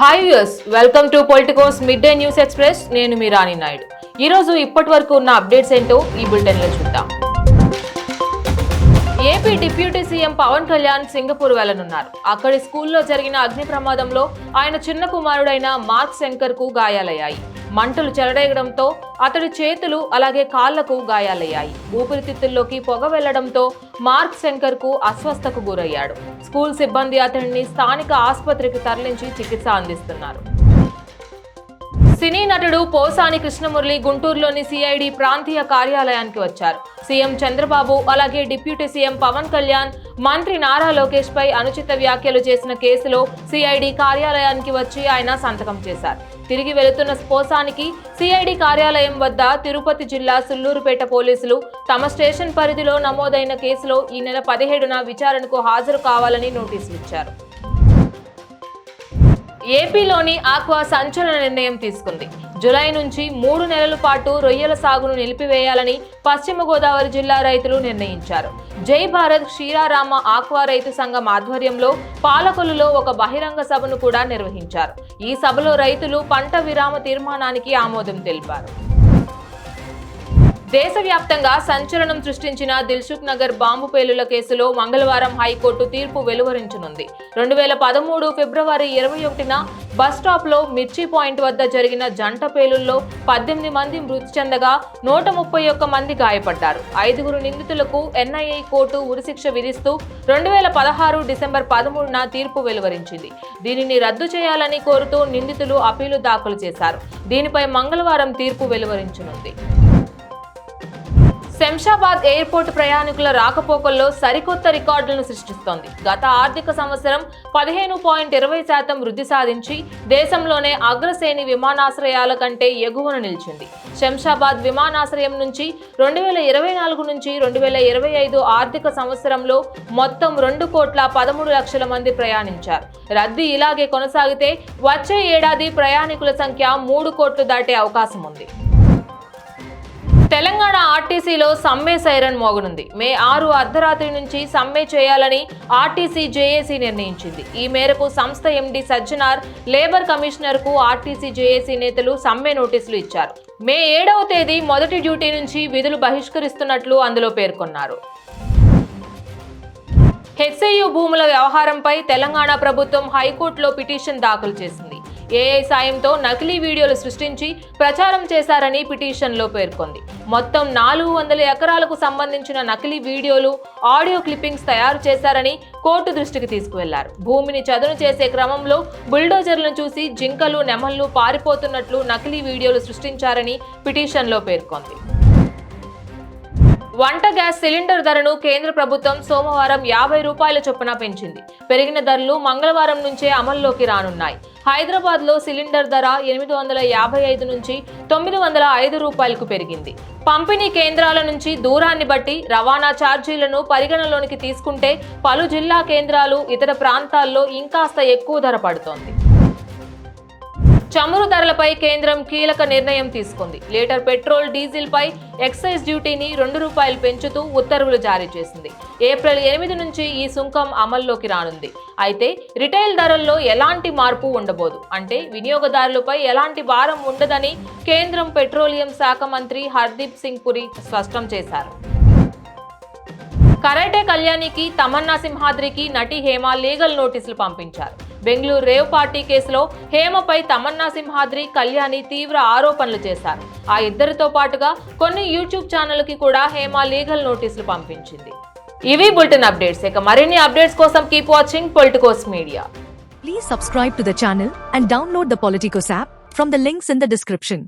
Hi viewers, welcome to Politicos mid day news express. నేను మీ రాణి నాయుడు. ఈ రోజు ఇప్పటి వరకు ఉన్న అప్డేట్స్ ఏంటో ఈ బులెటిన్ లో చూద్దాం. AP deputy CM Pawan Kalyan Singapore వెళ్లనున్నారు. అక్కడి స్కూల్లో జరిగిన అగ్ని ప్రమాదంలో ఆయన చిన్న కుమారుడైన మార్క్ శంకర్ కు గాయాలయ్యాయి. మంటలు చెలరేగడంతో అతడి చేతులు అలాగే కాళ్లకు గాయాలయ్యాయి. ఊపిరితిత్తుల్లోకి పొగ వెళ్లడంతో మార్క్ శంకర్ కు అస్వస్థకు గురయ్యాడు. స్కూల్ సిబ్బంది అతడిని స్థానిక ఆసుపత్రికి తరలించి చికిత్స అందిస్తున్నారు. సినీ నటుడు పోసాని కృష్ణమురళి గుంటూరులోని సిఐడి ప్రాంతీయ కార్యాలయానికి వచ్చారు. సీఎం చంద్రబాబు అలాగే డిప్యూటీ సీఎం పవన్ కళ్యాణ్, మంత్రి నారా లోకేష్ పై అనుచిత వ్యాఖ్యలు చేసిన కేసులో సిఐడి కార్యాలయానికి వచ్చి ఆయన సంతకం చేశారు. తిరిగి వెళుతున్న పోసానికి సిఐడి కార్యాలయం వద్ద తిరుపతి జిల్లా సుళ్లూరుపేట పోలీసులు తమ స్టేషన్ పరిధిలో నమోదైన కేసులో ఈ నెల 17న విచారణకు హాజరు కావాలని నోటీసులు ఇచ్చారు. ఏపీలోని ఆక్వా సంచలన నిర్ణయం తీసుకుంది. జులై నుంచి 3 నెలల పాటు రొయ్యల సాగును నిలిపివేయాలని పశ్చిమ గోదావరి జిల్లా రైతులు నిర్ణయించారు. జై భారత్ శ్రీరామ ఆక్వా రైతు సంఘం ఆధ్వర్యంలో పాలకొల్లులో ఒక బహిరంగ సభను కూడా నిర్వహించారు. ఈ సభలో రైతులు పంట విరామ తీర్మానానికి ఆమోదం తెలిపారు. దేశవ్యాప్తంగా సంచలనం సృష్టించిన దిల్సుఖ్ నగర్ బాంబు పేలుల కేసులో మంగళవారం హైకోర్టు తీర్పు వెలువరించనుంది. 2013 ఫిబ్రవరి 21న బస్ స్టాప్ లో మిర్చి పాయింట్ వద్ద జరిగిన జంట పేలుల్లో 18 మంది మృతి చెందగా 131 మంది గాయపడ్డారు. 5 నిందితులకు ఎన్ఐఏ కోర్టు ఉరిశిక్ష విధిస్తూ 2016 డిసెంబర్ 13న తీర్పు వెలువరించింది. దీనిని రద్దు చేయాలని కోరుతూ నిందితులు అపీలు దాఖలు చేశారు. దీనిపై మంగళవారం తీర్పు వెలువరించనుంది. శంషాబాద్ ఎయిర్పోర్ట్ ప్రయాణికుల రాకపోకల్లో సరికొత్త రికార్డులను సృష్టిస్తోంది. గత ఆర్థిక సంవత్సరం 15.20% వృద్ధి సాధించి దేశంలోనే అగ్రశ్రేణి విమానాశ్రయాల కంటే ఎగువన నిలిచింది. శంషాబాద్ విమానాశ్రయం నుంచి 2024 నుంచి 2025 ఆర్థిక సంవత్సరంలో మొత్తం 2,13,00,000 మంది ప్రయాణించారు. రద్దీ ఇలాగే కొనసాగితే వచ్చే ఏడాది ప్రయాణికుల సంఖ్య 3 కోట్లు దాటే అవకాశం ఉంది. తెలంగాణ ఆర్టీసీలో సమ్మె సైరన్ మోగనుంది. మే 6 అర్ధరాత్రి నుంచి సమ్మె చేయాలని ఆర్టీసీ జేఏసీ నిర్ణయించింది. ఈ మేరకు సంస్థ ఎండీ సజ్జనార్ లేబర్ కమిషనర్ కు ఆర్టీసీ జేఏసీ నేతలు సమ్మె నోటీసులు ఇచ్చారు. మే 7వ తేదీ మొదటి డ్యూటీ నుంచి విధులు బహిష్కరిస్తున్నట్లు అందులో పేర్కొన్నారు. హెచ్సియు భూముల వ్యవహారంపై తెలంగాణ ప్రభుత్వం హైకోర్టులో పిటిషన్ దాఖలు చేసింది. ఏఐ సాయంతో నకిలీ వీడియోలు సృష్టించి ప్రచారం చేశారని పిటిషన్లో పేర్కొంది. మొత్తం 400 ఎకరాలకు సంబంధించిన నకిలీ వీడియోలు, ఆడియో క్లిప్పింగ్స్ తయారు చేశారని కోర్టు దృష్టికి తీసుకువెళ్లారు. భూమిని చదును చేసే క్రమంలో బుల్డోజర్లను చూసి జింకలు, నెమళ్లు పారిపోతున్నట్లు నకిలీ వీడియోలు సృష్టించారని పిటిషన్లో పేర్కొంది. వంట గ్యాస్ సిలిండర్ ధరను కేంద్ర ప్రభుత్వం సోమవారం 50 రూపాయల చొప్పున పెంచింది. పెరిగిన ధరలు మంగళవారం నుంచే అమల్లోకి రానున్నాయి. హైదరాబాద్ లో సిలిండర్ ధర 855 నుంచి 905 రూపాయలకు పెరిగింది. పంపిణీ కేంద్రాల నుంచి దూరాన్ని బట్టి రవాణా ఛార్జీలను పరిగణలోనికి తీసుకుంటే పలు జిల్లా కేంద్రాలు, ఇతర ప్రాంతాల్లో ఇంకాస్త ఎక్కువ ధర పడుతోంది. చమురు ధరలపై కేంద్రం కీలక నిర్ణయం తీసుకుంది. లీటర్ పెట్రోల్, డీజిల్ పై ఎక్సైజ్ డ్యూటీని 2 రూపాయలు పెంచుతూ ఉత్తర్వులు జారీ చేసింది. ఏప్రిల్ 8 నుంచి ఈ సుంకం అమల్లోకి రానుంది. అయితే రిటైల్ ధరల్లో ఎలాంటి మార్పు ఉండబోదు. అంటే వినియోగదారులపై ఎలాంటి భారం ఉండదని కేంద్రం పెట్రోలియం శాఖ మంత్రి హర్దీప్ సింగ్ పురి స్పష్టం చేశారు. కరాటే కళ్యాణికి, తమన్నా సింహాద్రికి నటి హేమ లీగల్ నోటీసులు పంపించారు. బెంగళూరు రేవ్ పార్టీ కేసులో హేమపై తమన్నా సింహాద్రి, కళ్యాణి తీవ్ర ఆరోపణలు చేశారు. ఆ ఇద్దరితో పాటుగా కొన్ని యూట్యూబ్ ఛానళ్లకి కూడా హేమ లీగల్ నోటీసులు పంపించింది. ఇవి బులెటిన్ అప్డేట్స్. ఇక మరిన్ని అప్డేట్స్ కోసం keep watching Politicos media. Please subscribe to the channel and download the Politicos app from the links in the description.